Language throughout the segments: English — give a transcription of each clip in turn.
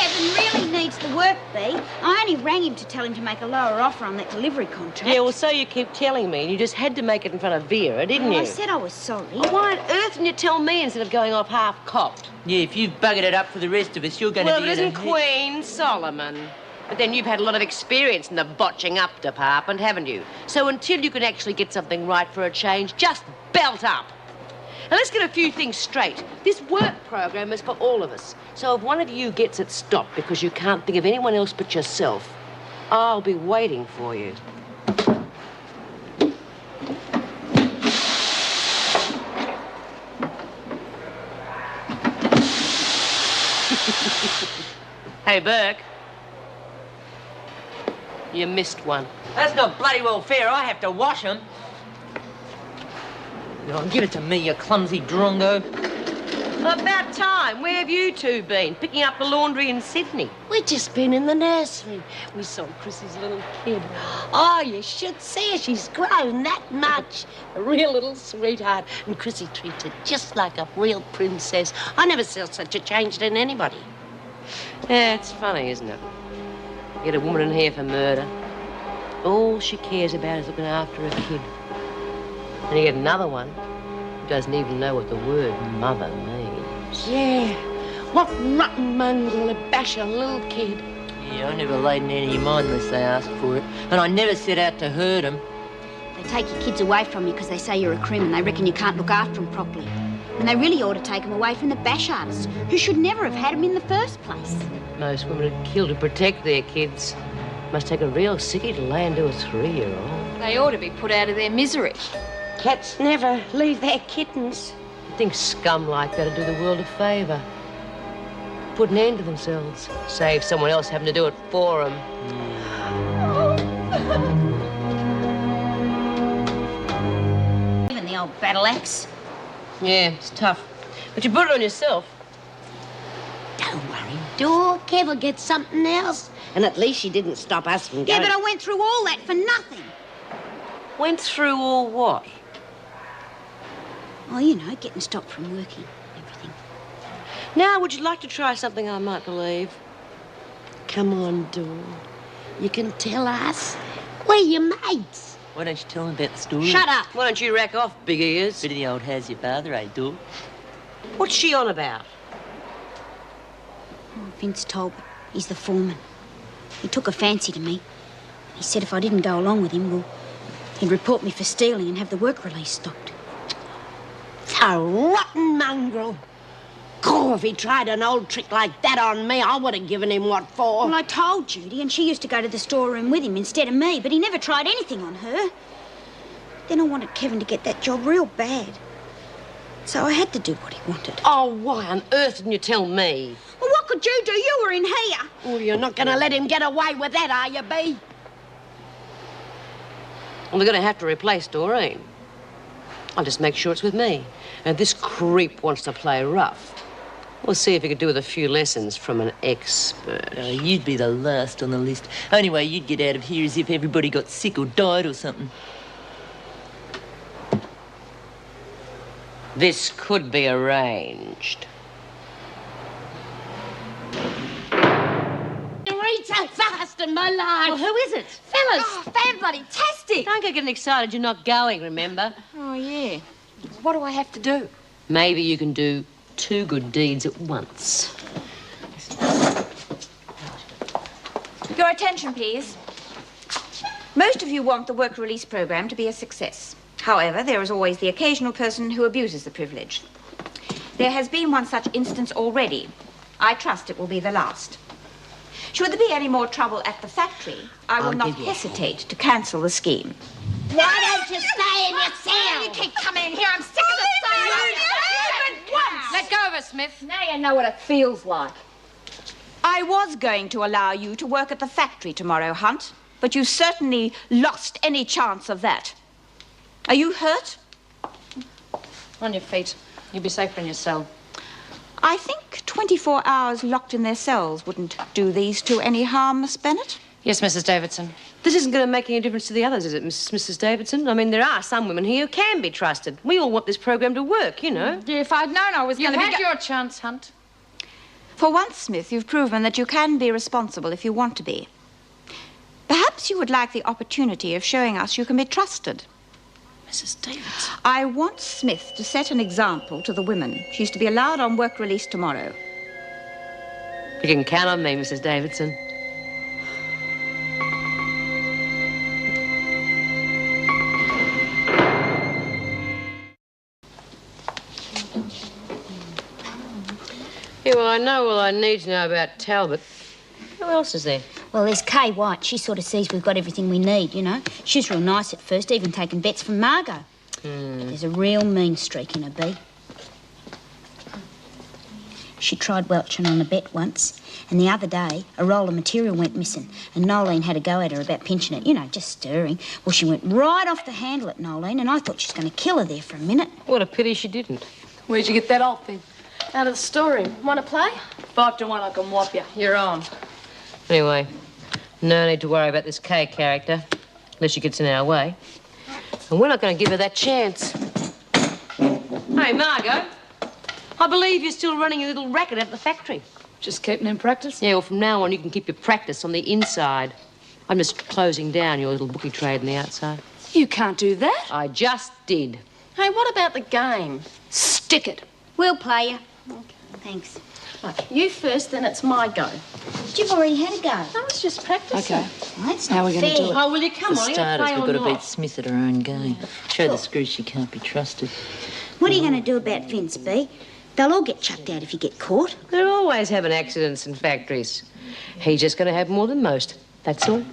Kevin really needs the work, Bea. I only rang him to tell him to make a lower offer on that delivery contract. Yeah, well, so you keep telling me, and you just had to make it in front of Vera, didn't you? I said I was sorry. Well, why on earth didn't you tell me instead of going off half-cocked? Yeah, if you've buggered it up for the rest of us, you're going to be... Well, it isn't Queen Solomon. But then you've had a lot of experience in the botching up department, haven't you? So until you can actually get something right for a change, just belt up. Now, let's get a few things straight. This work program is for all of us. So if one of you gets it stopped because you can't think of anyone else but yourself, I'll be waiting for you. Hey, Burke. You missed one. That's not bloody well fair. I have to wash them. Oh, give it to me, you clumsy drongo. About time. Where have you two been? Picking up the laundry in Sydney? We've just been in the nursery. We saw Chrissy's little kid. Oh, you should see her. She's grown that much. A real little sweetheart. And Chrissy treats her just like a real princess. I never saw such a change in anybody. Yeah, it's funny, isn't it? Get a woman in here for murder. All she cares about is looking after her kid. And you get another one who doesn't even know what the word mother means. Yeah. What rotten mongrel would bash a little kid? Yeah, I never laid in any of mine unless they asked for it. And I never set out to hurt them. They take your kids away from you because they say you're a crim and they reckon you can't look after them properly. And they really ought to take them away from the bash artists, who should never have had them in the first place. Most women would kill to protect their kids. Must take a real sickie to lay into a 3-year-old. They ought to be put out of their misery. Cats never leave their kittens. I think scum like that would do the world a favour. Put an end to themselves. Save someone else having to do it for them. Even the old battle axe. Yeah, it's tough. But you put it on yourself. Don't worry, Dor. Kev will get something else. And at least she didn't stop us from going. Yeah, but I went through all that for nothing. Went through all what? Oh, you know, getting stopped from working, everything. Now, would you like to try something I might believe? Come on, Dor. You can tell us. We're your mates. Why don't you tell them about the story? Shut up. Why don't you rack off, big ears? Bit of the old how's your father, eh, Dor? What's she on about? Oh, Vince Talbot, he's the foreman. He took a fancy to me. He said if I didn't go along with him, well, he'd report me for stealing and have the work release stopped. A rotten mongrel. God, if he tried an old trick like that on me, I would have given him what for. Well, I told Judy, and she used to go to the storeroom with him instead of me, but he never tried anything on her. Then I wanted Kevin to get that job real bad. So I had to do what he wanted. Oh, why on earth didn't you tell me? Well, what could you do? You were in here. Oh, you're not going to let him get away with that, are you, Bea? Well, they're going to have to replace Doreen. I'll just make sure it's with me. And this creep wants to play rough. We'll see if he could do with a few lessons from an expert. You'd be the last on the list. Only way you'd get out of here is if everybody got sick or died or something. This could be arranged. You read so fast in my life. Well, who is it? Fellas. Oh, fan-bloody-tastic! Don't get getting excited. You're not going, remember? Oh, yeah. What do I have to do? Maybe you can do 2 good deeds at once. Your attention, please. Most of you want the work release program to be a success. However, there is always the occasional person who abuses the privilege. There has been one such instance already. I trust it will be the last. Should there be any more trouble at the factory, I will not hesitate to cancel the scheme. Why don't you stay in your cell? You keep coming in here. I'm sick of the sight. Let go of her, Smith. Now you know what it feels like. I was going to allow you to work at the factory tomorrow, Hunt, but you certainly lost any chance of that. Are you hurt? On your feet. You'll be safer in your cell. I think 24 hours locked in their cells wouldn't do these two any harm, Miss Bennett. Yes, Mrs. Davidson. This isn't going to make any difference to the others, is it, Mrs. Davidson? I mean, there are some women here who can be trusted. We all want this program to work, you know. If I'd known I was going to be... You've had your chance, Hunt. For once, Smith, you've proven that you can be responsible if you want to be. Perhaps you would like the opportunity of showing us you can be trusted. Mrs. Davidson. I want Smith to set an example to the women. She's to be allowed on work release tomorrow. You can count on me, Mrs. Davidson. Yeah, well, I know all I need to know about Talbot. Who else is there? Well, there's Kay White. She sort of sees we've got everything we need, you know. She's real nice at first, even taking bets from Margot. But there's a real mean streak in her, Bea. She tried welching on a bet once, and the other day, a roll of material went missing, and Nolene had a go at her about pinching it, you know, just stirring. Well, she went right off the handle at Nolene, and I thought she was going to kill her there for a minute. What a pity she didn't. Where'd you get that off then? Out of the storeroom. Want to play? 5 to 1, I can whop you. You're on. Anyway, no need to worry about this Kay character, unless she gets in our way. And we're not going to give her that chance. Hey, Margot, I believe you're still running a little racket at the factory. Just keeping in practice? Yeah, well, from now on, you can keep your practice on the inside. I'm just closing down your little bookie trade on the outside. You can't do that. I just did. Hey, what about the game? Stick it. We'll play you. Okay. Thanks. Right, you first, then it's my go. But you've already had a go. I was just practicing. Okay. Well, that's How not are we gonna fair. do it? Oh, will you come For on? You starters, play we've or got to beat not? Smith at her own game. Show the screw she can't be trusted. What are you going to do about Vince, Bea? They'll all get chucked out if you get caught. They're always having accidents in factories. He's just going to have more than most. That's all.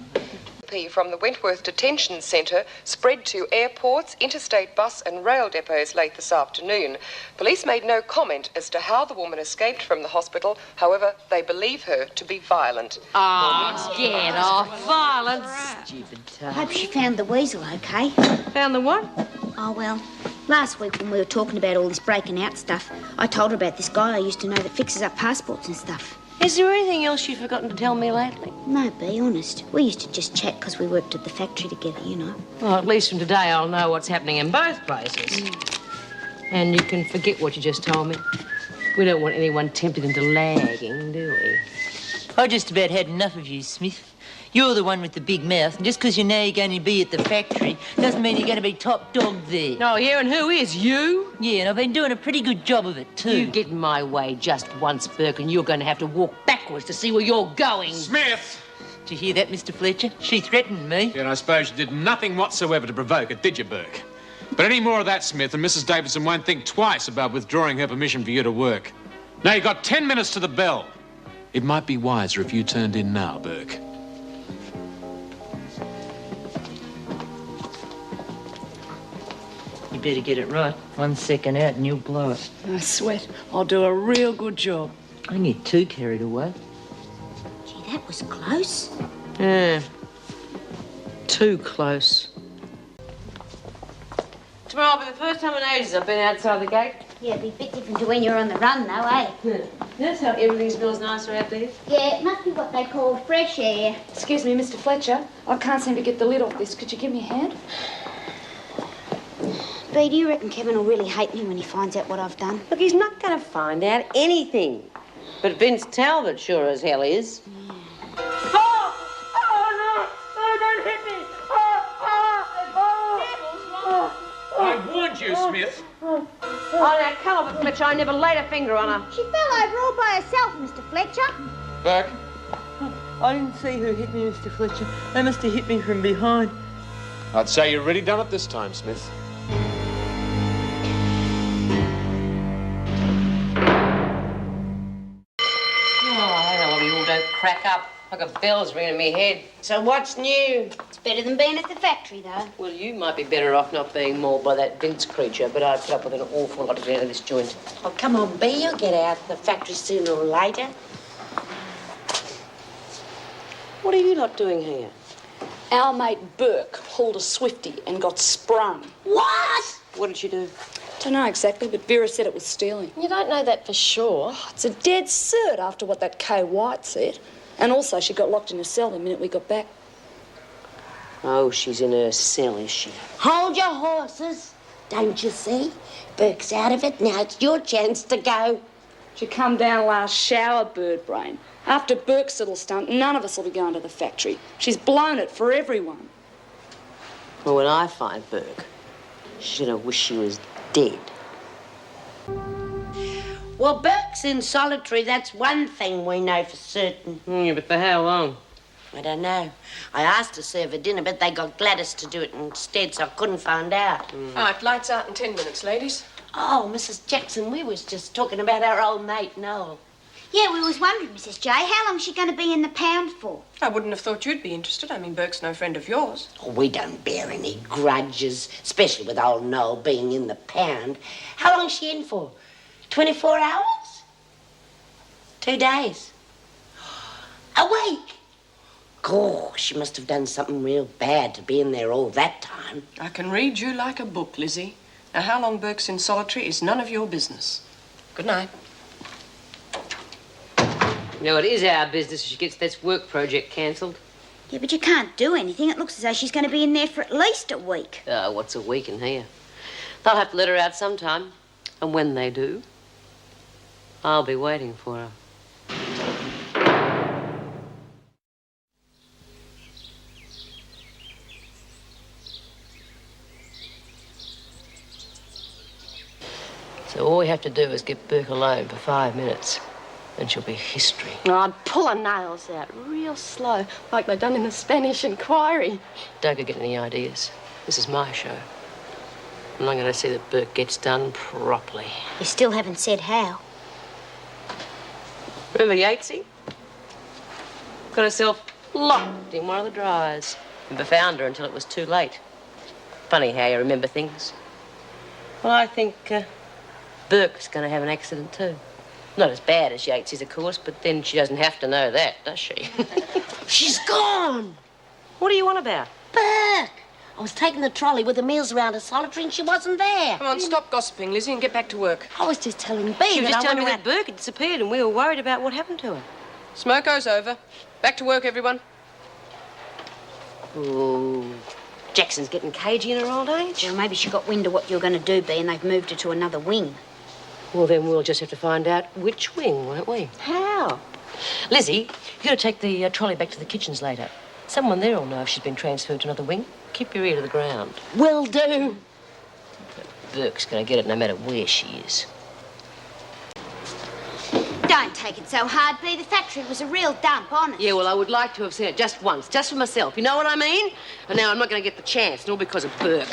From the Wentworth Detention Centre spread to airports, interstate bus and rail depots late this afternoon. Police made no comment as to how the woman escaped from the hospital. However, they believe her to be violent. Oh, get off. Violence. Stupid I hope she found the weasel okay. Found the what? Oh, well, last week when we were talking about all this breaking out stuff, I told her about this guy I used to know that fixes up passports and stuff. Is there anything else you've forgotten to tell me lately? No, be honest. We used to just chat because we worked at the factory together, you know. Well, at least from today I'll know what's happening in both places. And you can forget what you just told me. We don't want anyone tempted into lagging, do we? I just about had enough of you, Smith. You're the one with the big mouth, and just because you know you're going to be at the factory doesn't mean you're going to be top dog there. Oh, yeah, and who is? You? Yeah, and I've been doing a pretty good job of it, too. You get in my way just once, Burke, and you're going to have to walk backwards to see where you're going. Smith! Did you hear that, Mr. Fletcher? She threatened me. Yeah, and I suppose you did nothing whatsoever to provoke it, did you, Burke? But any more of that, Smith, and Mrs. Davidson won't think twice about withdrawing her permission for you to work. Now, you've got 10 minutes to the bell. It might be wiser if you turned in now, Burke. You better get it right. 1 second out and you'll blow it. I sweat. I'll do a real good job. I can get too carried away. Gee, that was close. Yeah. Too close. Tomorrow will be the first time in ages I've been outside the gate. Yeah, it'd be a bit different to when you're on the run, though, eh? Notice how everything smells nicer out there? Yeah, it must be what they call fresh air. Excuse me, Mr. Fletcher. I can't seem to get the lid off this. Could you give me a hand? Bea, do you reckon Kevin will really hate me when he finds out what I've done? Look, he's not going to find out anything. But Vince Talbot sure as hell is. I warned you, Smith. Oh, now, come on, Fletcher. I never laid a finger on her. She fell over all by herself, Mr. Fletcher. Burke? I didn't see who hit me, Mr. Fletcher. They must have hit me from behind. I'd say you've really done it this time, Smith. Oh, hell, we all don't crack up. Like a bell's ringing in my head. So what's new? It's better than being at the factory, though. Well, you might be better off not being mauled by that Vince creature, but I'd put up with an awful lot to get out of this joint. Oh, come on, Bea. You'll get out of the factory sooner or later. What are you lot doing here? Our mate Burke pulled a swifty and got sprung. What? What did she do? Don't know exactly, but Vera said it was stealing. You don't know that for sure. It's a dead cert after what that Kay White said. And also, she got locked in a cell the minute we got back. Oh, she's in her cell, is she? Hold your horses. Don't you see? Burke's out of it. Now it's your chance to go. She come down last shower, bird brain. After Burke's little stunt, none of us will be going to the factory. She's blown it for everyone. Well, when I find Burke, she's gonna wish she was dead. Well, Burke's in solitary, that's one thing we know for certain. Yeah, but for how long? I don't know. I asked to serve her dinner, but they got Gladys to do it instead, so I couldn't find out. Right, lights out in 10 minutes, ladies. Oh, Mrs. Jackson, we was just talking about our old mate, Noel. Yeah, we was wondering, Mrs. J, how long's she going to be in the pound for? I wouldn't have thought you'd be interested. I mean, Burke's no friend of yours. Oh, we don't bear any grudges, especially with old Noel being in the pound. How long's she in for? 24 hours? 2 days? A week? Gosh, she must have done something real bad to be in there all that time. I can read you like a book, Lizzie. Now, how long Burke's in solitary is none of your business. Good night. You know, it is our business if she gets this work project cancelled. Yeah, but you can't do anything. It looks as though she's going to be in there for at least a week. Oh, what's a week in here? They'll have to let her out sometime. And when they do, I'll be waiting for her. So all we have to do is get Burke alone for 5 minutes, and she'll be history. Oh, I'd pull her nails out real slow, like they done in the Spanish Inquiry. Don't go get any ideas. This is my show. And I'm going to see that Burke gets done properly. You still haven't said how. Remember Yatesy? Got herself locked in one of the dryers. Never found her until it was too late. Funny how you remember things. Well, I think Burke's going to have an accident too. Not as bad as Yatesy's, of course, but then she doesn't have to know that, does she? She's gone! What do you want about? Burke! I was taking the trolley with the meals around her solitary and she wasn't there. Come on, stop gossiping, Lizzie, and get back to work. I was just telling B She was that just I telling me went that Burke had disappeared and we were worried about what happened to her. Smoko's over. Back to work, everyone. Ooh, Jackson's getting cagey in her old age. Well, maybe she got wind of what you were going to do, B, and they've moved her to another wing. Well, then we'll just have to find out which wing, won't we? How? Lizzie, you've got to take the trolley back to the kitchens later. Someone there will know if she's been transferred to another wing. Keep your ear to the ground. Will do. Burke's going to get it no matter where she is. Don't take it so hard, B. The factory was a real dump, honest. Yeah, well, I would like to have seen it just once, just for myself. You know what I mean? And now I'm not going to get the chance, and all because of Burke.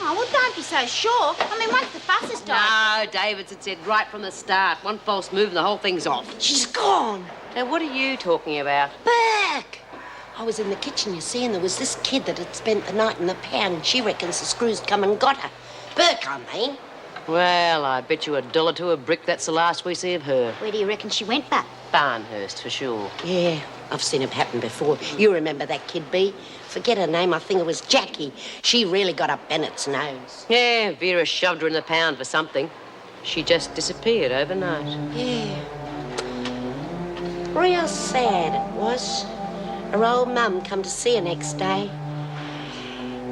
Oh, well, don't be so sure. I mean, once the fuss has died... No, Davidson said right from the start. One false move and the whole thing's off. She's gone. Now, what are you talking about? Burke! I was in the kitchen, you see, and there was this kid that had spent the night in the pound. She reckons the screws come and got her. Burke, I mean. Well, I bet you $1 to a brick that's the last we see of her. Where do you reckon she went, Buck? Barnhurst, for sure. Yeah, I've seen it happen before. You remember that kid, B? Forget her name, I think it was Jackie. She really got up Bennett's nose. Yeah, Vera shoved her in the pound for something. She just disappeared overnight. Yeah. Real sad it was. Her old mum come to see her next day.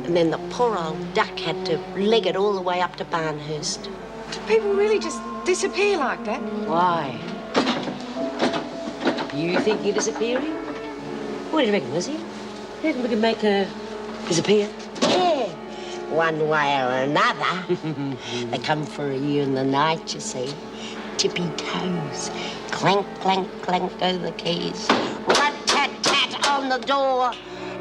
And then the poor old duck had to leg it all the way up to Barnhurst. Do people really just disappear like that? Why? You think you're disappearing? What do you reckon, Lizzie? You reckon we can make her disappear? Yeah, one way or another. They come for you in the night, you see. Tippy toes. Clank, clank, clank go the keys. Rat-tat-tat on the door.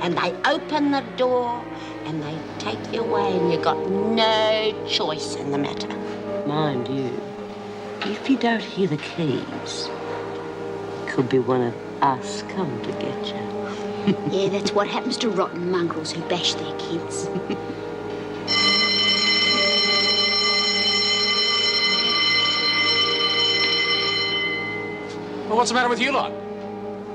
And they open the door and they take you away and you got no choice in the matter. Mind you, if you don't hear the keys, it could be one of us come to get you. Yeah, that's what happens to rotten mongrels who bash their kids. Well, what's the matter with you lot?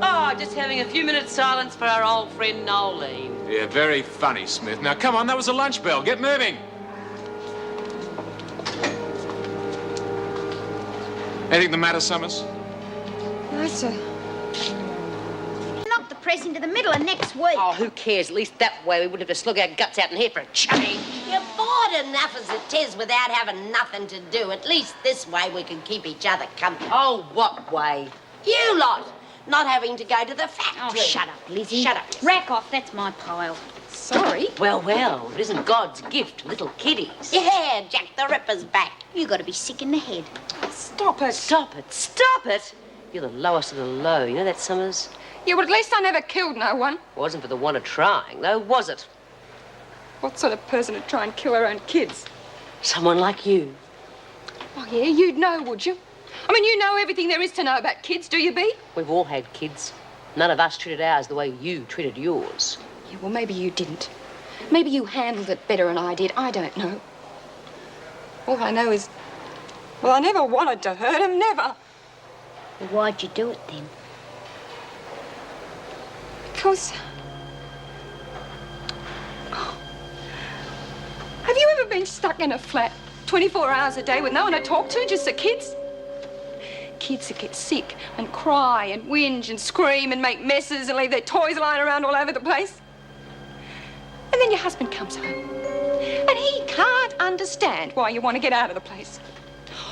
Oh, just having a few minutes silence for our old friend Nolene. Yeah, very funny, Smith. Now, come on, that was a lunch bell. Get moving. Anything the matter, Summers? No, sir. Knock the press into the middle of next week. Oh, who cares? At least that way we wouldn't have to slug our guts out in here for a change. You boys! had enough as it is without having nothing to do. At least this way we can keep each other company. Oh, what way? You lot, not having to go to the factory. Oh, shut up, Lizzie. Shut up. Rack off, that's my pile. Sorry. Well, it isn't God's gift to little kiddies. Yeah, Jack the Ripper's back. You got to be sick in the head. Stop it. Stop it, stop it. You're the lowest of the low, you know that, Summers? Yeah, well, at least I never killed no one. Wasn't for the want of trying, though, was it? What sort of person would try and kill her own kids? Someone like you. Oh, yeah, you'd know, would you? I mean, you know everything there is to know about kids, do you, Bea? We've all had kids. None of us treated ours the way you treated yours. Yeah, well, maybe you didn't. Maybe you handled it better than I did. I don't know. All I know is, well, I never wanted to hurt him, never. Well, why'd you do it then? Because... Oh. Have you ever been stuck in a flat 24 hours a day with no one to talk to, just the kids? Kids that get sick and cry and whinge and scream and make messes and leave their toys lying around all over the place. And then your husband comes home and he can't understand why you want to get out of the place.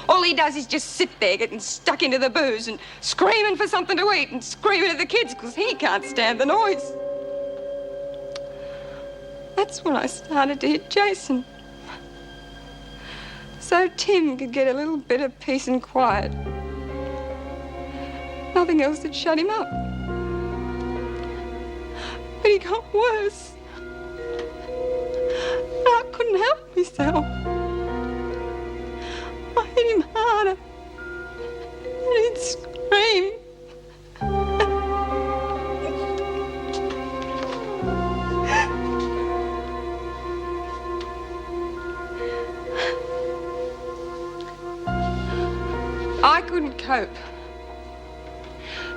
All he does is just sit there getting stuck into the booze and screaming for something to eat and screaming at the kids because he can't stand the noise. That's when I started to hit Jason. So Tim could get a little bit of peace and quiet. Nothing else had shut him up. But he got worse. I couldn't help myself. I hit him harder. And he'd scream. I couldn't cope.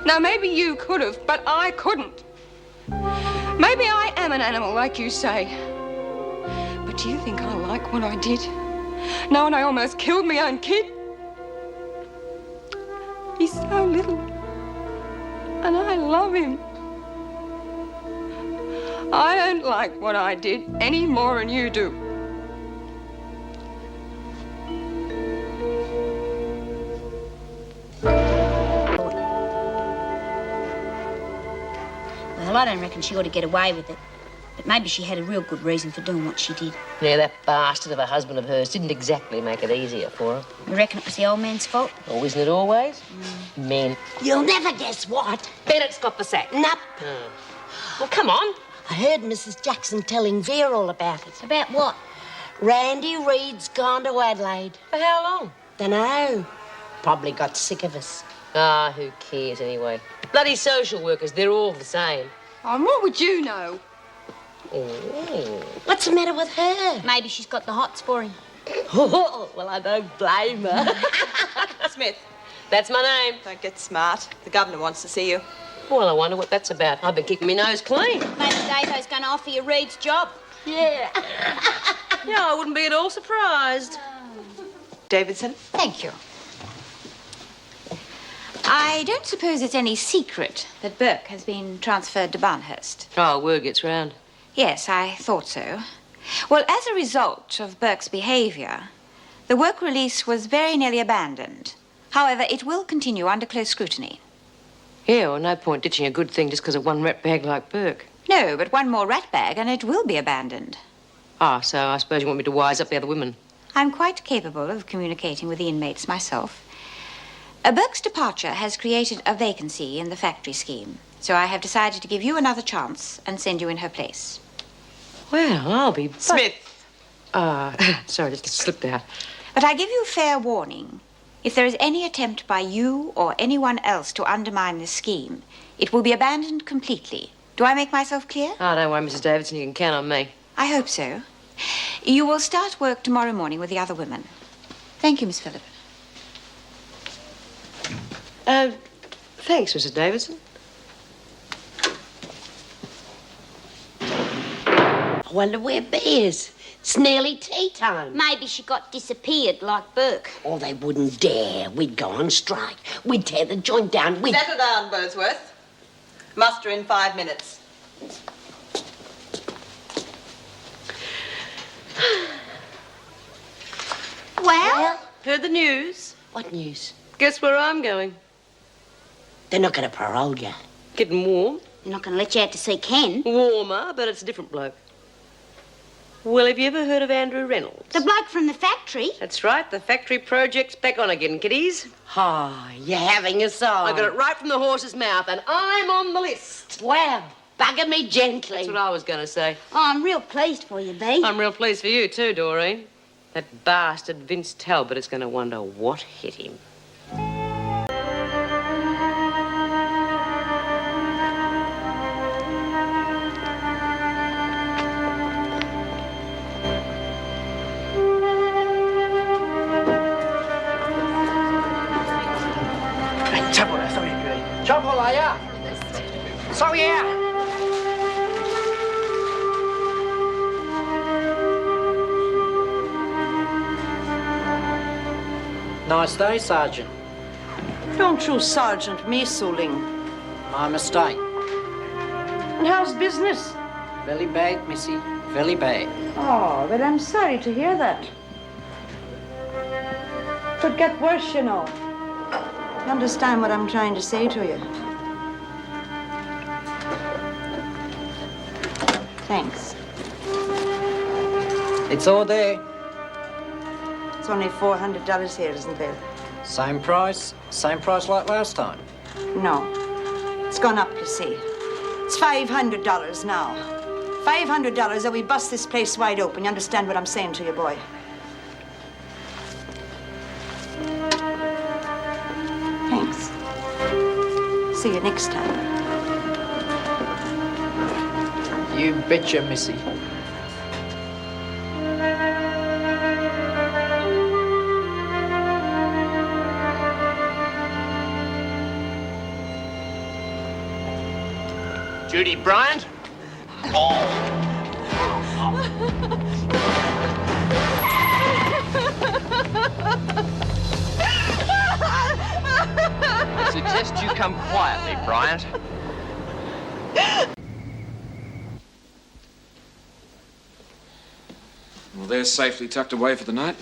Now, maybe you could have, but I couldn't. Maybe I am an animal, like you say. But do you think I like what I did? Knowing I almost killed my own kid? He's so little. And I love him. I don't like what I did any more than you do. Well, I don't reckon she ought to get away with it. But maybe she had a real good reason for doing what she did. Yeah, that bastard of a husband of hers didn't exactly make it easier for her. You reckon it was the old man's fault? Oh, isn't it always? Men. You'll never guess what. Bennett's got the sack. Nup. Oh. Well, come on. I heard Mrs. Jackson telling Vera all about it. About what? Randy Reed's gone to Adelaide. For how long? Dunno. Probably got sick of us. Ah, who cares anyway? Bloody social workers, they're all the same. Oh, and what would you know? Oh. What's the matter with her? Maybe she's got the hots for him. Oh, well, I don't blame her. Smith, That's my name. don't get smart. The governor wants to see you. Well, I wonder what that's about. I've been kicking my nose clean. Maybe Davo's going to offer you Reed's job. Yeah. Yeah, I wouldn't be at all surprised. Davidson? Thank you. I don't suppose it's any secret that Burke has been transferred to Barnhurst. Oh, word gets round. Yes, I thought so. Well, as a result of Burke's behavior, the work release was very nearly abandoned. However, it will continue under close scrutiny. Yeah, well, no point ditching a good thing just because of one rat bag like Burke. No, but one more rat bag and it will be abandoned. Ah, so I suppose you want me to wise up the other women. I'm quite capable of communicating with the inmates myself. Burke's departure has created a vacancy in the factory scheme, so I have decided to give you another chance and send you in her place. Well, I'll be... Smith. Sorry, just slipped out. But I give you fair warning. If there is any attempt by you or anyone else to undermine this scheme, it will be abandoned completely. Do I make myself clear? Oh, don't worry, Mrs. Davidson, you can count on me. I hope so. You will start work tomorrow morning with the other women. Thank you, Miss Phillip. Thanks, Mrs. Davidson. I wonder where Bea is. It's nearly tea time. Maybe she got disappeared like Burke. Oh, they wouldn't dare. We'd go on strike. We'd tear the joint down. We'd... Settle down, Wordsworth. Muster in 5 minutes. Well? Heard the news? What news? Guess where I'm going? They're not going to parole you. Getting warm. They're not going to let you out to see Ken. Warmer, but it's a different bloke. Well, have you ever heard of Andrew Reynolds? The bloke from the factory. That's right. The factory project's back on again, kiddies. Oh, you're having a song. I got it right from the horse's mouth, and I'm on the list. Well, bugger me gently. That's what I was going to say. Oh, I'm real pleased for you, Bea. I'm real pleased for you, too, Doreen. That bastard Vince Talbot is going to wonder what hit him. Nice day, Sergeant. Don't you Sergeant me, Suling. My mistake. And how's business? Very bad, missy. Very bad. Oh, but I'm sorry to hear that. Could get worse, you know. Understand what I'm trying to say to you. Thanks. It's all there. It's only $400 here, isn't there? Same price like last time. No. It's gone up, you see. It's $500 now. $500 that we bust this place wide open. You understand what I'm saying to you, boy? Thanks. See you next time. You betcha, missy. Judy Bryant? I suggest you come quietly, Bryant. Well, they're safely tucked away for the night.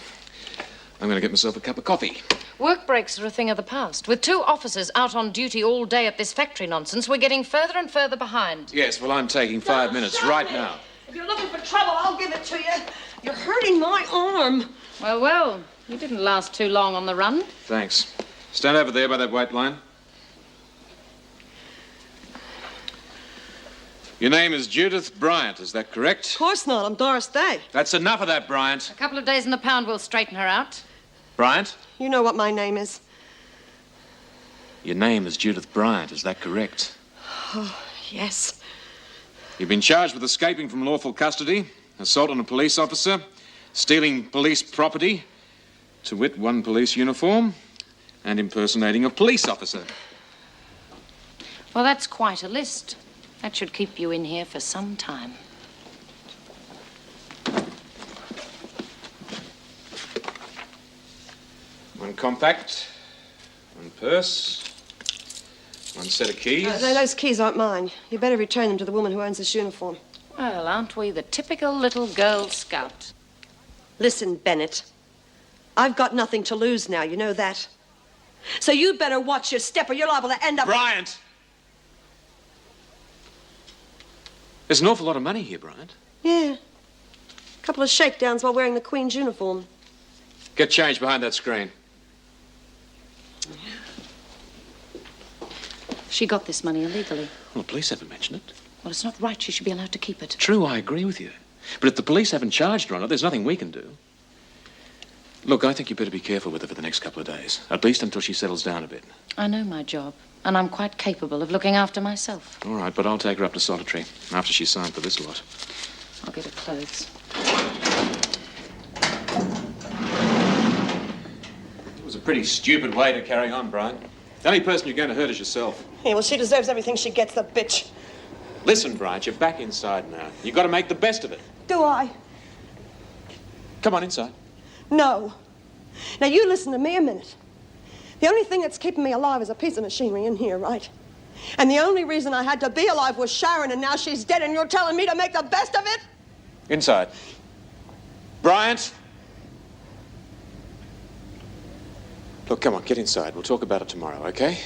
I'm going to get myself a cup of coffee. Work breaks are a thing of the past. With 2 officers out on duty all day at this factory nonsense, we're getting further and further behind. Yes, well, I'm taking 5 minutes right now. If you're looking for trouble, I'll give it to you. You're hurting my arm. Well, well, you didn't last too long on the run. Thanks. Stand over there by that white line. Your name is Judith Bryant, is that correct? Of course not. I'm Doris Day. That's enough of that, Bryant. A couple of days in the pound will straighten her out. Bryant? You know what my name is. Your name is Judith Bryant, is that correct? Oh, yes. You've been charged with escaping from lawful custody, assault on a police officer, stealing police property, to wit, 1 police uniform, and impersonating a police officer. Well, that's quite a list. That should keep you in here for some time. One compact, 1 purse, 1 set of keys. Those keys aren't mine. You better return them to the woman who owns this uniform. Well, aren't we the typical little Girl Scout? Listen, Bennett. I've got nothing to lose now, you know that. So you'd better watch your step or you're liable to end up... Bryant! There's an awful lot of money here, Bryant. Yeah. A couple of shakedowns while wearing the Queen's uniform. Get changed behind that screen. She got this money illegally. Well, the police haven't mentioned it. Well, it's not right. She should be allowed to keep it. True, I agree with you. But if the police haven't charged her on it, there's nothing we can do. Look, I think you better be careful with her for the next couple of days. At least until she settles down a bit. I know my job, and I'm quite capable of looking after myself. All right, but I'll take her up to solitary after she's signed for this lot. I'll get her clothes. It was a pretty stupid way to carry on, Brian. The only person you're going to hurt is yourself. Yeah, well, she deserves everything she gets, the bitch. Listen, Brian, you're back inside now. You've got to make the best of it. Do I? Come on inside. No. Now, you listen to me a minute. The only thing that's keeping me alive is a piece of machinery in here, right? And the only reason I had to be alive was Sharon, and now she's dead, and you're telling me to make the best of it? Inside. Bryant! Look, come on, get inside. We'll talk about it tomorrow, okay?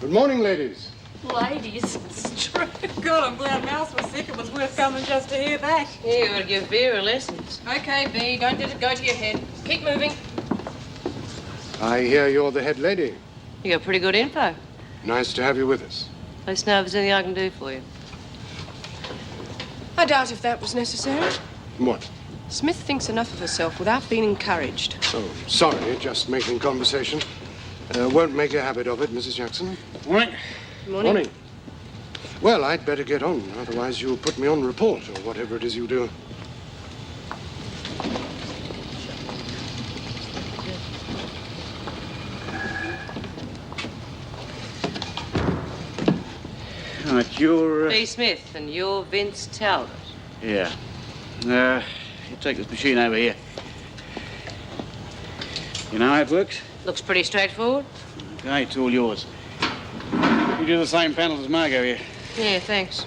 Good morning, ladies. Ladies, it's true. God, I'm glad Mouse was sick. It was worth coming just to hear that. Yeah, you ought to give Vera lessons. Okay, B, don't let it go to your head. Keep moving. I hear you're the head lady. You got pretty good info. Nice to have you with us. Let us know if there's anything I can do for you. I doubt if that was necessary. What? Smith thinks enough of herself without being encouraged. Oh, sorry, just making conversation. Won't make a habit of it, Mrs. Jackson. Morning. Morning. Well, I'd better get on, otherwise you'll put me on report, or whatever it is you do. Right, you're... B. Smith, and you're Vince Talbot. Yeah. You take this machine over here. You know how it works? Looks pretty straightforward. Okay, it's all yours. You do the same panels as Margot here. Yeah, thanks.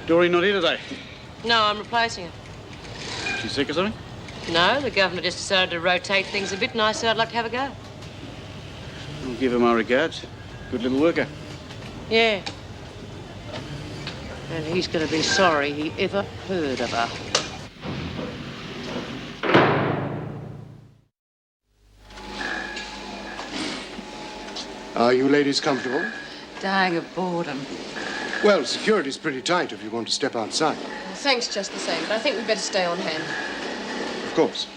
Doreen not here today? No, I'm replacing her. She's sick or something? No, the governor just decided to rotate things a bit, and I said I'd like to have a go. I'll give her my regards. Good little worker. Yeah. And he's going to be sorry he ever heard of her. Are you ladies comfortable? Dying of boredom. Well, security's pretty tight if you want to step outside. Well, thanks just the same, but I think we'd better stay on hand. Of course.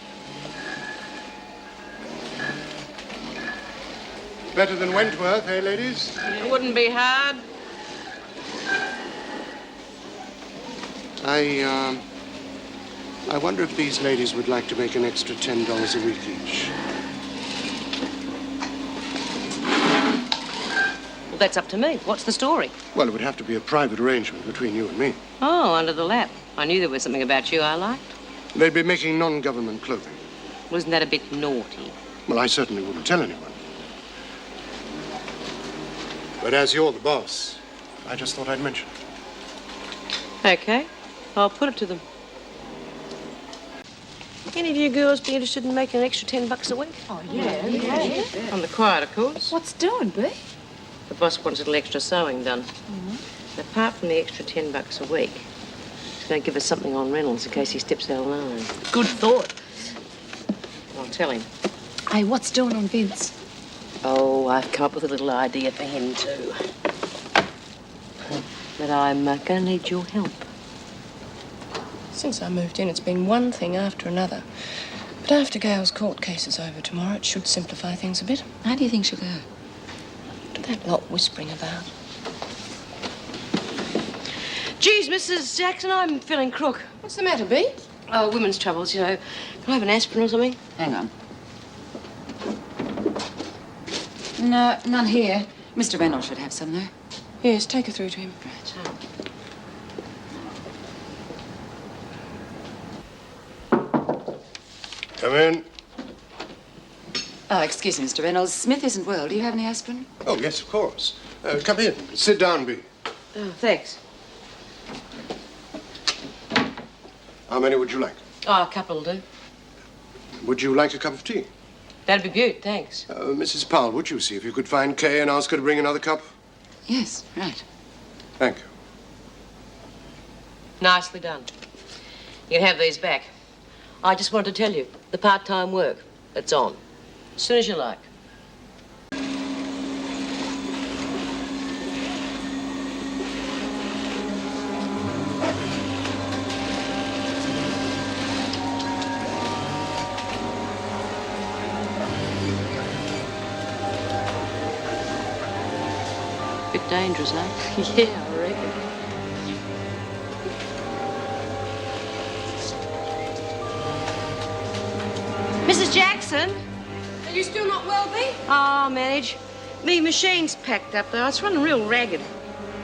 Better than Wentworth, eh, ladies? It wouldn't be hard. I wonder if these ladies would like to make an extra $10 a week each. Well, that's up to me. What's the story? Well, it would have to be a private arrangement between you and me. Oh, under the lap. I knew there was something about you I liked. They'd be making non-government clothing. Wasn't that a bit naughty? Well, I certainly wouldn't tell anyone. But as you're the boss, I just thought I'd mention it. Okay. I'll put it to them. Any of you girls be interested in making an extra $10 a week? Oh, yeah. On the quiet, of course. What's doing, B? The boss wants a little extra sewing done. Apart from the extra $10 a week, he's going to give us something on Reynolds in case he steps out of line. Good thought. I'll tell him. Hey, what's doing on Vince? Oh, I've come up with a little idea for him, too. But I'm going to need your help. Since I moved in, it's been one thing after another. But after Gail's court case is over tomorrow, it should simplify things a bit. How do you think she'll go? To that lot whispering about. Geez, Mrs. Jackson, I'm feeling crook. What's the matter, B? Oh, women's troubles, you know. Can I have an aspirin or something? Hang on. No, none here. Mr. Reynolds should have some, though. Yes, take her through to him. Right. Come in. Oh, excuse me, Mr. Reynolds. Smith isn't well. Do you have any aspirin? Oh, yes, of course. Come in. Sit down, B. Oh, thanks. How many would you like? Oh, a couple will do. Would you like a cup of tea? That'd be good, thanks. Mrs. Powell, would you see if you could find Kay and ask her to bring another cup? Yes, right. Thank you. Nicely done. You can have these back. I just wanted to tell you, the part-time work, it's on. As soon as you like. Bit dangerous, eh? Yeah, I reckon. Mrs. Jackson? Are you still not well, Bee? Oh, I'll manage. Me machine's packed up, though. It's running real ragged.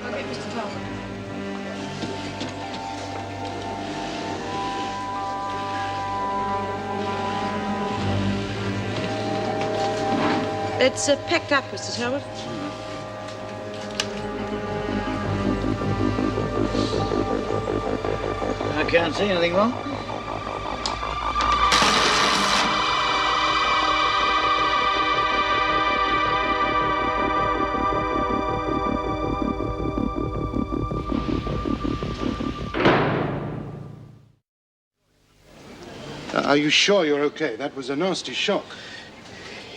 Okay, Mr. Talbot. It's packed up, Mr. Talbot. I can't see anything wrong. Are you sure you're okay? That was a nasty shock.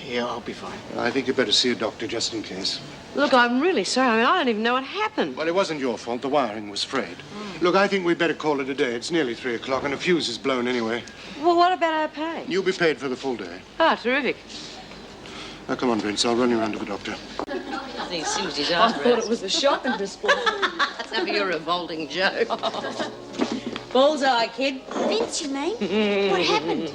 Yeah, I'll be fine. I think you better see a doctor just in case. Look, I'm really sorry. I mean, I don't even know what happened. Well, it wasn't your fault. The wiring was frayed. Look, I think we'd better call it a day. It's nearly 3 o'clock and a fuse is blown anyway. Well, what about our pay? You'll be paid for the full day. Ah, terrific. Now, come on, Vince. I'll run you around to the doctor. I think Susie's I thought it was a shopping display. That's a your revolting joke. Bullseye, kid. Vince, you mean? What happened?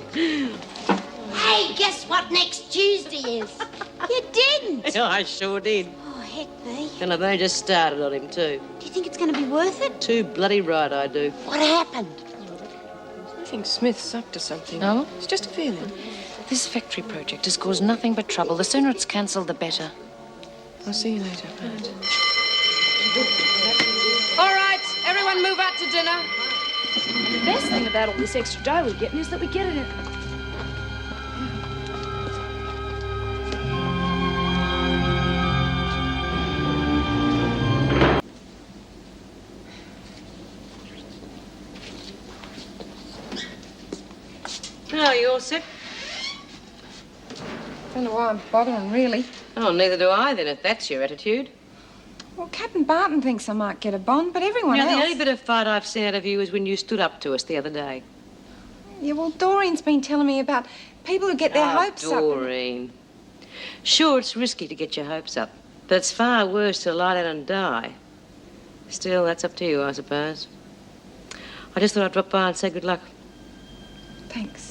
Hey, guess what next Tuesday is? You didn't. Yeah, I sure did. Oh, heck me. And I've only just started on him, too. Do you think it's going to be worth it? Too bloody right I do. What happened? I think Smith's up to something. No? It's just a feeling. This factory project has caused nothing but trouble. The sooner it's cancelled, the better. I'll see you later, Pat. All right, everyone move out to dinner. And the best thing about all this extra dough we're getting is that we get it in. Oh, you all set? Don't know why I'm bothering, really. Oh, neither do I, then, if that's your attitude. Well, Captain Barton thinks I might get a bond, but everyone You know, else... the only bit of fight I've seen out of you is when you stood up to us the other day. Yeah, well, Doreen's been telling me about people who get their hopes up. Doreen. Sure, it's risky to get your hopes up, but it's far worse to lie down and die. Still, that's up to you, I suppose. I just thought I'd drop by and say good luck. Thanks.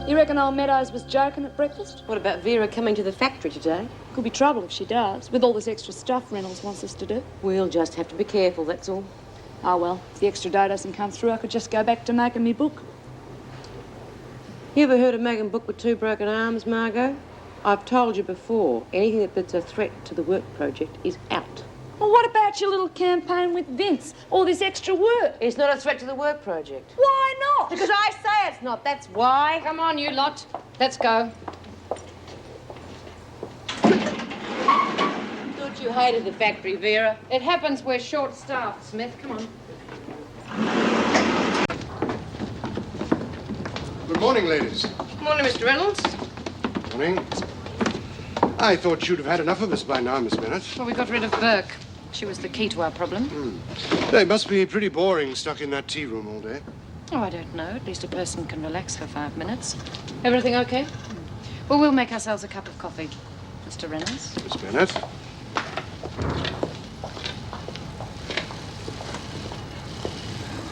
You reckon old Meadows was joking at breakfast? What about Vera coming to the factory today? Could be trouble if she does, with all this extra stuff Reynolds wants us to do. We'll just have to be careful, that's all. Oh, well, if the extra dough doesn't come through, I could just go back to making me book. You ever heard of making book with 2 broken arms, Margot? I've told you before, anything that's a threat to the work project is out. Well, what about your little campaign with Vince? All this extra work? It's not a threat to the work project. Why not? Because I say it's not, that's why. Come on, you lot. Let's go. Thought you hated the factory, Vera. It happens we're short-staffed, Smith. Come on. Good morning, ladies. Morning, Mr. Reynolds. Morning. I thought you'd have had enough of us by now, Miss Bennett. Well, we got rid of Burke. She was the key to our problem. They must be pretty boring stuck in that tea room all day. Oh, I don't know. At least a person can relax for 5 minutes. Everything okay? Well, we'll make ourselves a cup of coffee. Mr. Reynolds. Miss Bennett.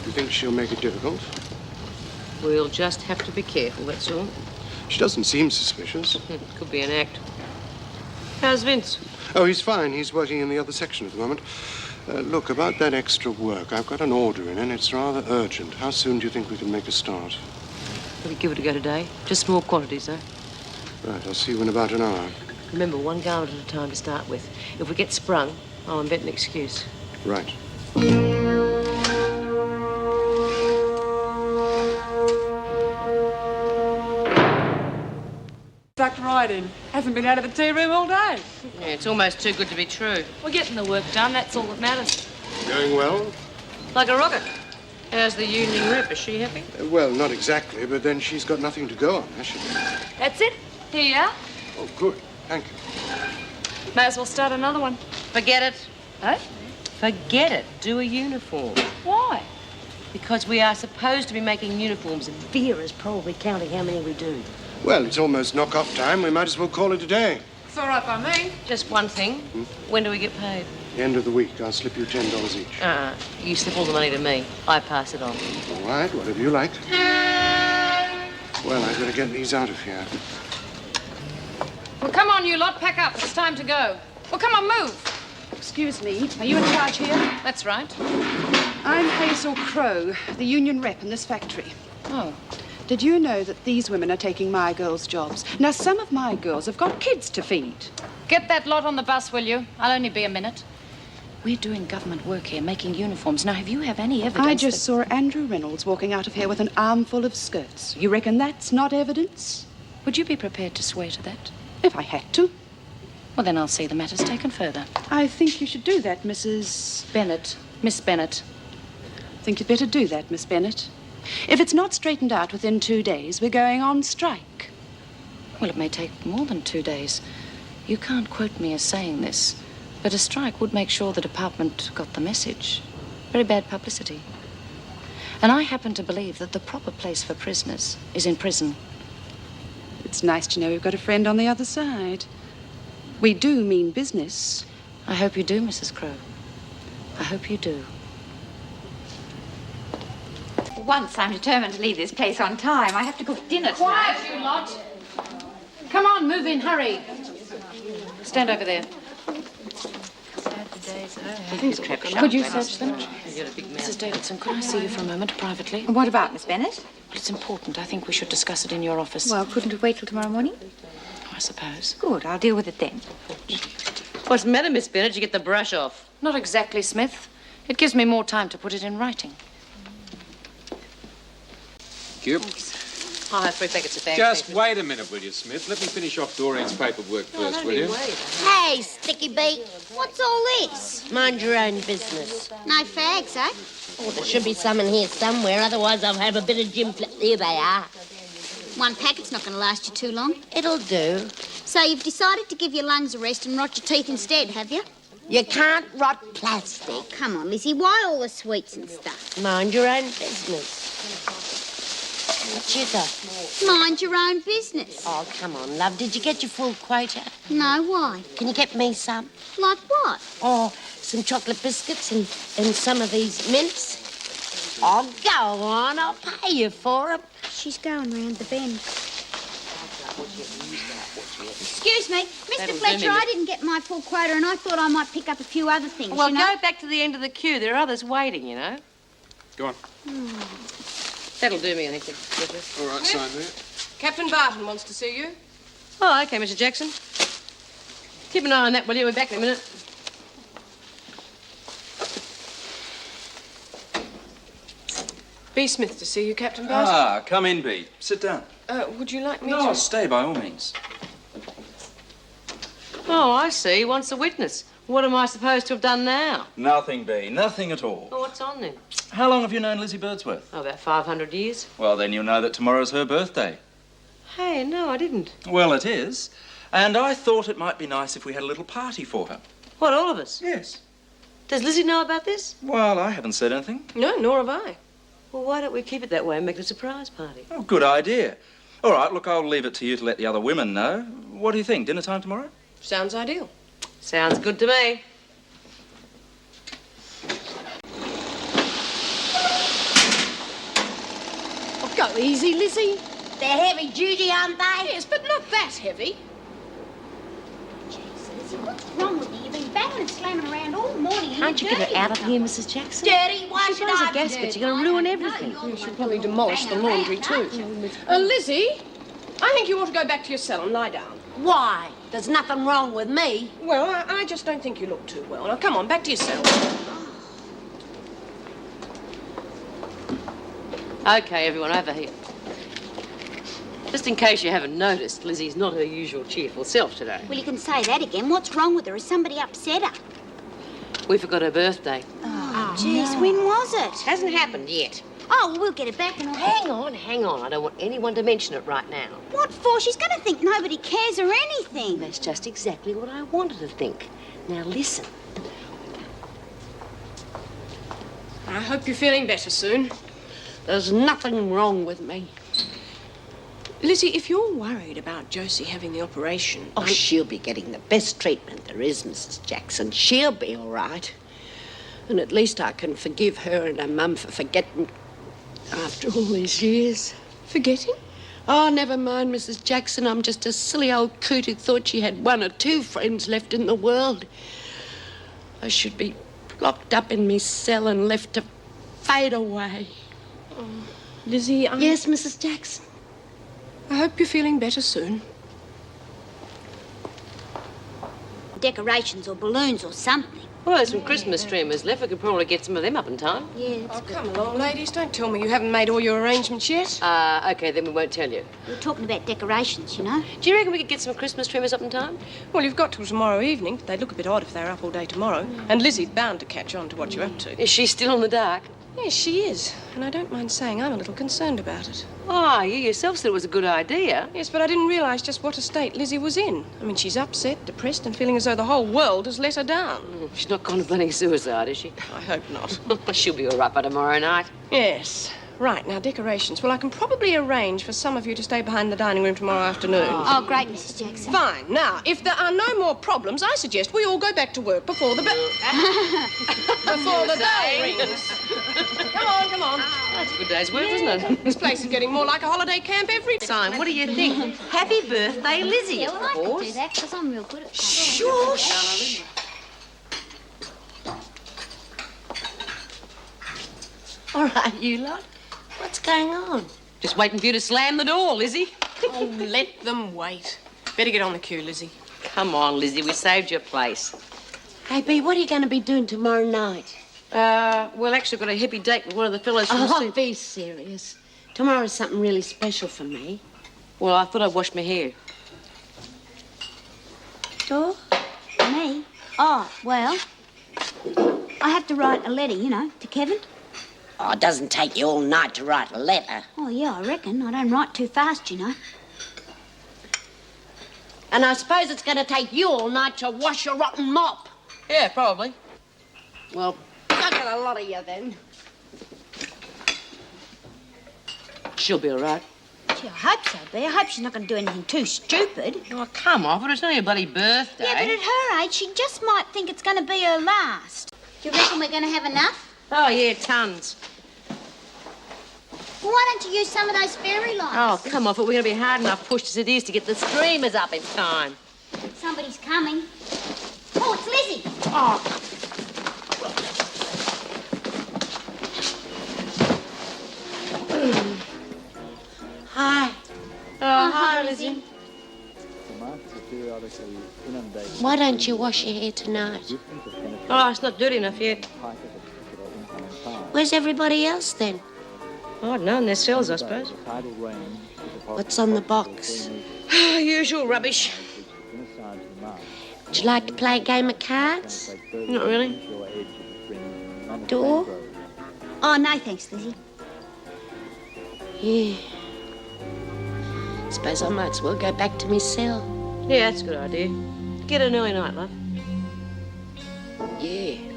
You think she'll make it difficult? We'll just have to be careful, that's all. She doesn't seem suspicious. Could be an act. How's Vince? Oh, he's fine. He's working in the other section at the moment. Look, about that extra work, I've got an order in and it's rather urgent. How soon do you think we can make a start? Will we give it a go today? Just small quantities, though. Right, I'll see you in about an hour. Remember, 1 garment at a time to start with. If we get sprung, I'll invent an excuse. Right. exciting. Hasn't been out of the tea room all day. Yeah, it's almost too good to be true. We're getting the work done, that's all that matters. Going well? Like a rocket. How's the union rep? Is she happy? Well, not exactly, but then she's got nothing to go on, has she? That's it. Here you are. Oh, good. Thank you. May as well start another one. Forget it. Eh? Forget it. Do a uniform. Why? Because we are supposed to be making uniforms, and Vera's probably counting how many we do. Well, it's almost knock-off time. We might as well call it a day. It's all right by me. Just one thing. When do we get paid? The end of the week. I'll slip you $10 each. You slip all the money to me. I pass it on. All right, whatever you like. Well, I've got to get these out of here. Well, come on, you lot. Pack up. It's time to go. Well, come on, move. Excuse me, are you in charge here? That's right. I'm Hazel Crow, the union rep in this factory. Oh. Did you know that these women are taking my girls' jobs? Now, some of my girls have got kids to feed. Get that lot on the bus, will you? I'll only be a minute. We're doing government work here, making uniforms. Now, have you any evidence? I just saw Andrew Reynolds walking out of here with an armful of skirts. You reckon that's not evidence? Would you be prepared to swear to that? If I had to. Well, then I'll see the matter's taken further. I think you should do that, Mrs. Bennett. Miss Bennett. I think you'd better do that, Miss Bennett. If it's not straightened out within 2 days, we're going on strike. Well, it may take more than 2 days. You can't quote me as saying this, but a strike would make sure the department got the message. Very bad publicity. And I happen to believe that the proper place for prisoners is in prison. It's nice to know we've got a friend on the other side. We do mean business. I hope you do, Mrs. Crow. I hope you do. Once I'm determined to leave this place on time, I have to cook dinner tonight. Quiet, you lot. Come on, move in, hurry. Stand over there. Could you search them? Mrs. Davidson, could I see you for a moment, privately? What about, Miss Bennett? It's important. I think we should discuss it in your office. Well, couldn't it wait till tomorrow morning? Oh, I suppose. Good, I'll deal with it then. What's the matter, Miss Bennett? You get the brush off. Not exactly, Smith. It gives me more time to put it in writing. Thank you. I'll have 3 packets of bags. Just wait a minute, will you, Smith? Let me finish off Doreen's paperwork first, will you? Hey, Sticky Beak, what's all this? Mind your own business. No fags, eh? Oh, there should be some in here somewhere, otherwise I'll have a bit of Jim Flip. Here they are. One packet's not going to last you too long. It'll do. So you've decided to give your lungs a rest and rot your teeth instead, have you? You can't rot plastic. Oh, come on, Lizzie, why all the sweets and stuff? Mind your own business. What you got? Mind your own business. Oh, come on, love. Did you get your full quota? No, why? Can you get me some? Like what? Oh, some chocolate biscuits and some of these mints. Oh, go on. I'll pay you for them. She's going round the bend. Excuse me, Mr. Fletcher, I didn't get my full quota and I thought I might pick up a few other things, Well, you know? go back to the end of the queue. There are others waiting, you know. Go on. That'll do me, I think. All right, sign there. Captain Barton wants to see you. Oh, OK, Mr. Jackson. Keep an eye on that, will you? We're back in a minute. B. Smith to see you, Captain Barton. Ah, come in, B. Sit down. Would you like me No, to... stay by all means. Oh, I see. He wants a witness. What am I supposed to have done now? Nothing, B. Nothing at all. Oh, what's on then? How long have you known Lizzie Birdsworth? Oh, about 500 years. Well, then you'll know that tomorrow's her birthday. Hey, no, I didn't. Well, it is. And I thought it might be nice if we had a little party for her. What, all of us? Yes. Does Lizzie know about this? Well, I haven't said anything. No, nor have I. Well, why don't we keep it that way and make it a surprise party? Oh, good idea. All right, look, I'll leave it to you to let the other women know. What do you think? Dinner time tomorrow? Sounds ideal. Sounds good to me. Oh, go easy, Lizzie. They're heavy duty, aren't they? Yes, but not that heavy. Jeez, Lizzie, what's wrong with you? You've been banging and slamming around all morning. Can't you get it out of here, Mrs. Jackson? Dirty? Why She should buys I a gasket. You're going to ruin everything. You should probably demolish the laundry, too. Lizzie, I think you ought to go back to your cell and lie down. Why? There's nothing wrong with me. Well, I just don't think you look too well. Now, come on, back to your cell. OK, everyone, over here. Just in case you haven't noticed, Lizzie's not her usual cheerful self today. Well, you can say that again. What's wrong with her? Has somebody upset her? We forgot her birthday. Oh, jeez, when was it? Hasn't happened yet. Oh, well, we'll get it back and I'll... Hang on. I don't want anyone to mention it right now. What for? She's going to think nobody cares or anything. That's just exactly what I wanted to think. Now, listen. I hope you're feeling better soon. There's nothing wrong with me. Lizzie, if you're worried about Josie having the operation... Oh, she'll be getting the best treatment there is, Mrs. Jackson. She'll be all right. And at least I can forgive her and her mum for forgetting after all these years. Forgetting? Oh, never mind, Mrs. Jackson. I'm just a silly old coot who thought she had 1 or 2 friends left in the world. I should be locked up in me cell and left to fade away. Oh, Lizzie, Yes, Mrs. Jackson? I hope you're feeling better soon. Decorations or balloons or something. Well, there's some Christmas streamers left. We could probably get some of them up in time. Yeah, Oh, come along, ladies. Don't tell me you haven't made all your arrangements yet. Okay, then we won't tell you. We're talking about decorations, you know. Do you reckon we could get some Christmas streamers up in time? Well, you've got till tomorrow evening. They'd look a bit odd if they were up all day tomorrow. And Lizzie's bound to catch on to what you're up to. Is she still in the dark? Yes, she is. And I don't mind saying I'm a little concerned about it. Oh, you yourself said it was a good idea. Yes, but I didn't realise just what a state Lizzie was in. I mean, she's upset, depressed, and feeling as though the whole world has let her down. She's not contemplating suicide, is she? I hope not. She'll be all right by tomorrow night. Yes. Right, now, decorations. Well, I can probably arrange for some of you to stay behind the dining room tomorrow afternoon. Oh, great, Mrs. Jackson. Fine. Now, if there are no more problems, I suggest we all go back to work before the bell... before the bell rings. Come on. That's a good day's work, isn't it? This place is getting more like a holiday camp every day. Simon, what do you think? Happy birthday, Lizzie, Yeah, well, I of could course. do that because I'm real good at that. Shush! All right, you lot. What's going on? Just waiting for you to slam the door, Lizzie. Oh, let them wait. Better get on the queue, Lizzie. Come on, Lizzie, we saved your place. Hey, Bea, what are you going to be doing tomorrow night? Well, actually, I've got a hippie date with one of the fellows from Oh, be serious. Tomorrow's something really special for me. Well, I thought I'd wash my hair. Door? Me? Oh, well, I have to write a letter, you know, to Kevin. Oh, it doesn't take you all night to write a letter. Oh, yeah, I reckon. I don't write too fast, you know. And I suppose it's going to take you all night to wash your rotten mop. Yeah, probably. Well, I got a lot of you then. She'll be all right. Gee, I hope so, Bea. I hope she's not going to do anything too stupid. Oh, come off it. It's only a bloody birthday. Yeah, but at her age, she just might think it's going to be her last. Do you reckon we're going to have enough? Oh, yeah, tons. Well, why don't you use some of those fairy lights? Oh, come off it. We're going to be hard enough pushed as it is to get the streamers up in time. Somebody's coming. Oh, it's Lizzie. Oh. Hi. Oh, hi, Lizzie. Why don't you wash your hair tonight? Oh, it's not dirty enough yet. Where's everybody else then? Oh, I don't know, in their cells, I suppose. What's on the box? Usual rubbish. Would you like to play a game of cards? Not really. Door? Oh, no, thanks, Lizzie. Yeah. Suppose I might as well go back to my cell. Yeah, that's a good idea. Get an early night, love. Yeah.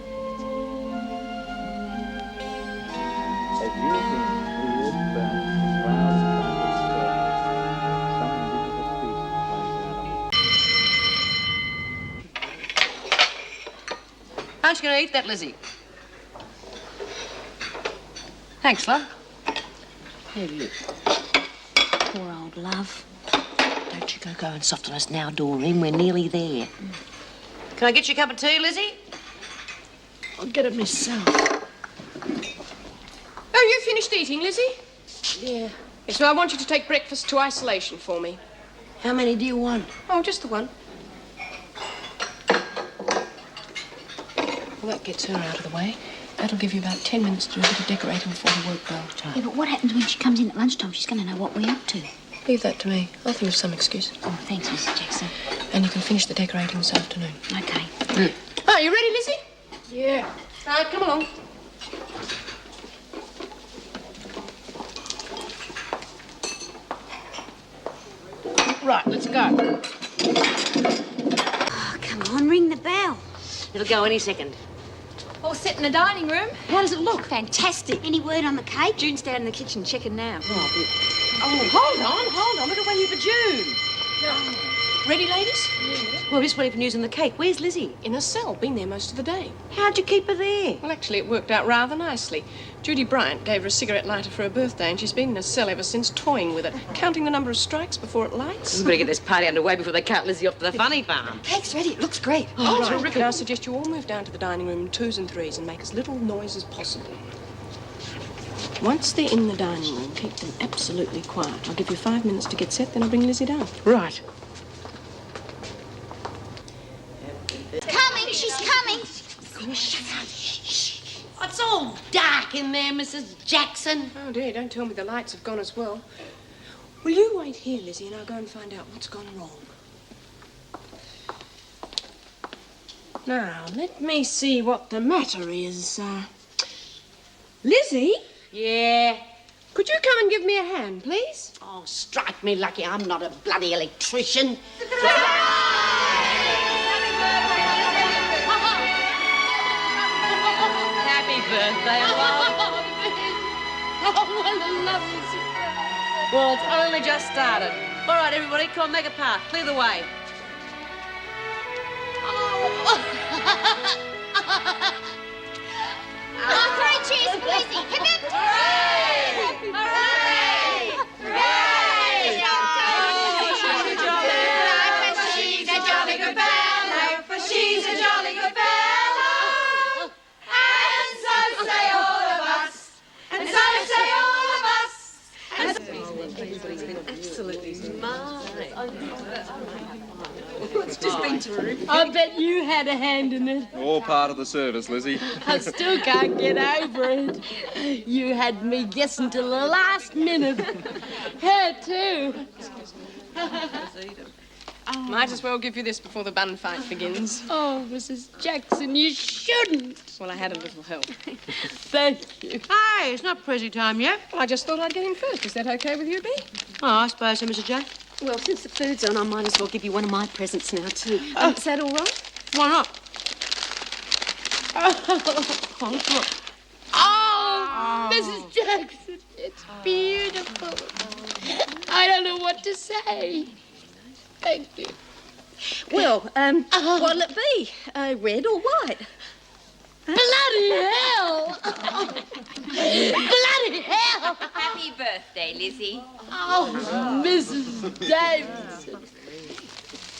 Aren't you going to eat that, Lizzie? Thanks, love. Hey, look. Poor old love. Don't you go and soften us now, Doreen. We're nearly there. Can I get you a cup of tea, Lizzie? I'll get it myself. Oh, you finished eating, Lizzie? Yeah. Yes, well, I want you to take breakfast to isolation for me. How many do you want? Oh, just the one. Well, that gets her out of the way. That'll give you about 10 minutes to do a bit of decorating before the work bell time. Yeah, but what happens when she comes in at lunchtime? She's going to know what we're up to. Leave that to me. I'll think of some excuse. Oh, thanks, Mrs. Jackson. And you can finish the decorating this afternoon. Okay. Oh, you ready, Lizzie? Yeah. Right, come along. Right, let's go. Oh, come on, ring the bell. It'll go any second. All set in the dining room. How does it look? Fantastic. Any word on the cake? June's down in the kitchen checking now. Oh, hold on. We're waiting for June. Ready, ladies? Well, we're just waiting for news on the cake. Where's Lizzie? In a cell. Been there most of the day. How'd you keep her there? Well, actually, it worked out rather nicely. Judy Bryant gave her a cigarette lighter for her birthday, and she's been in a cell ever since, toying with it, counting the number of strikes before it lights. We better get this party underway before they cart Lizzie off to the funny farm. Cake's ready. It looks great. Oh, terrific. I suggest you all move down to the dining room in twos and threes and make as little noise as possible. Once they're in the dining room, keep them absolutely quiet. I'll give you 5 minutes to get set, then I'll bring Lizzie down. Right. Coming, she's coming. It's all dark in there, Mrs. Jackson. Oh, dear, don't tell me the lights have gone as well. Will you wait here, Lizzie, and I'll go and find out what's gone wrong. Now, let me see what the matter is. Lizzie? Yeah? Could you come and give me a hand, please? Oh, strike me lucky I'm not a bloody electrician. Happy birthday, love. Oh, what a lovely surprise. Well, it's only just started. All right, everybody, come on, make a path. Clear the way. Three cheers for Lizzie. Hip hip. Hooray! Hooray! Hooray! She's a jolly good fellow, for she's a jolly good fellow. And so say all of us. And so say all of us. And Absolutely marvellous. It's just been terrific. I bet you had a hand in it. All part of the service, Lizzie. I still can't get over it. You had me guessing till the last minute. Her, too. Might as well give you this before the bun fight begins. Oh, Mrs. Jackson, you shouldn't. Well, I had a little help. Thank you. Hey, it's not Prezi time yet. Well, I just thought I'd get in first. Is that okay with you, Bee? Oh, I suppose so, Mr. J. Well, since the food's on, I might as well give you one of my presents now, too. Is that all right? Why not? Oh, Mrs. Jackson, it's beautiful. I don't know what to say. Thank you. Well, what'll it be? Red or white? Bloody hell! Bloody hell! Happy birthday, Lizzie. Oh, Mrs. Davidson.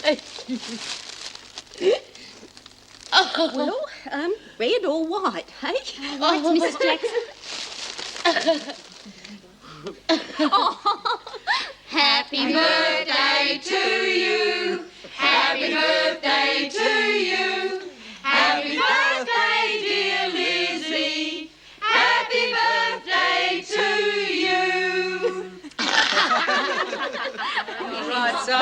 Thank you. Well, red or white, hey? What's Mrs. Jackson? Happy birthday to you. Happy birthday to you. Happy birthday, dear Lizzie. Happy birthday to you. Right, so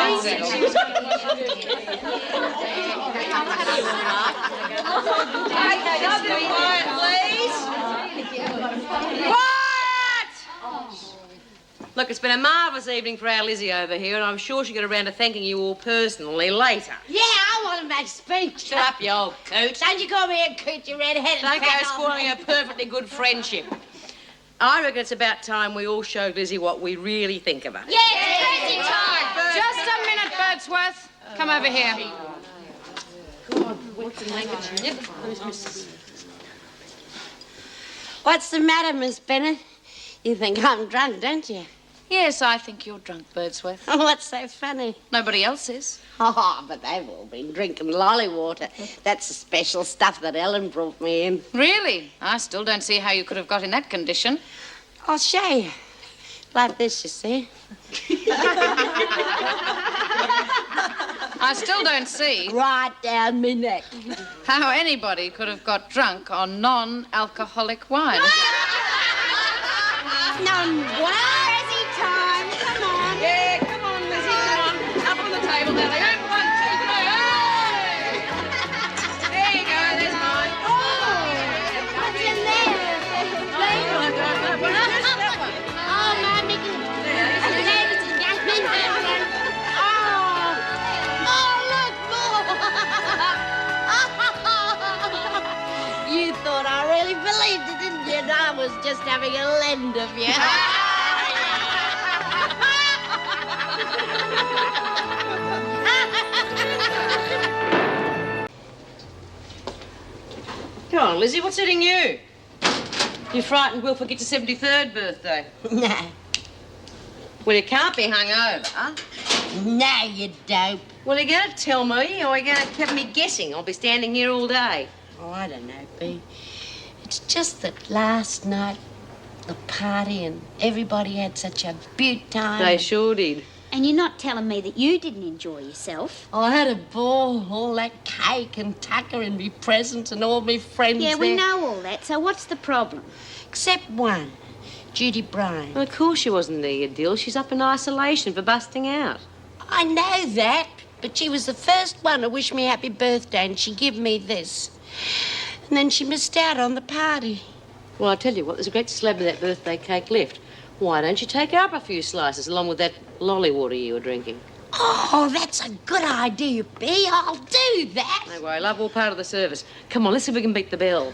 Look, it's been a marvellous evening for our Lizzie over here, and I'm sure she'll get around to thanking you all personally later. Yeah, I want to make a speech. Shut up, you old coot. Don't you call me a coot, you red-headed Don't go fat old spoiling a perfectly good friendship. I reckon it's about time we all showed Lizzie what we really think of her. Yeah, it's crazy time. Just a minute, Birdsworth. Come over here. What's the matter, Miss Bennett? You think I'm drunk, don't you? Yes, I think you're drunk, Birdsworth. What's so funny? Nobody else is. Oh, but they've all been drinking lolly water. That's the special stuff that Ellen brought me in. Really? I still don't see how you could have got in that condition. I'll show you. Like this, you see. I still don't see Right down me neck. how anybody could have got drunk on non-alcoholic wine. None. Crazy time. Come on. Yeah, and I was just having a lend of you. Come on, Lizzie, what's hitting you? You frightened we'll forget your 73rd birthday. No. Well, you can't be hungover. No, you dope. Well, you're going to tell me, or you're going to have me guessing. I'll be standing here all day. Oh, I don't know, Bea. It's just that last night, the party, and everybody had such a beaut time. They sure did. And you're not telling me that you didn't enjoy yourself. I had a ball, all that cake and Tucker and me presents and all me friends Yeah, we there. know all that, so what's the problem? Except one, Judy Bryan. Well, of course she wasn't there, you dill. She's up in isolation for busting out. I know that, but she was the first one to wish me happy birthday, and she give me this. And then she missed out on the party. Well, I tell you what, there's a great slab of that birthday cake left. Why don't you take her up a few slices along with that lolly water you were drinking? Oh, that's a good idea, Bea. I'll do that. No worry, love, all part of the service. Come on, let's see if we can beat the bell.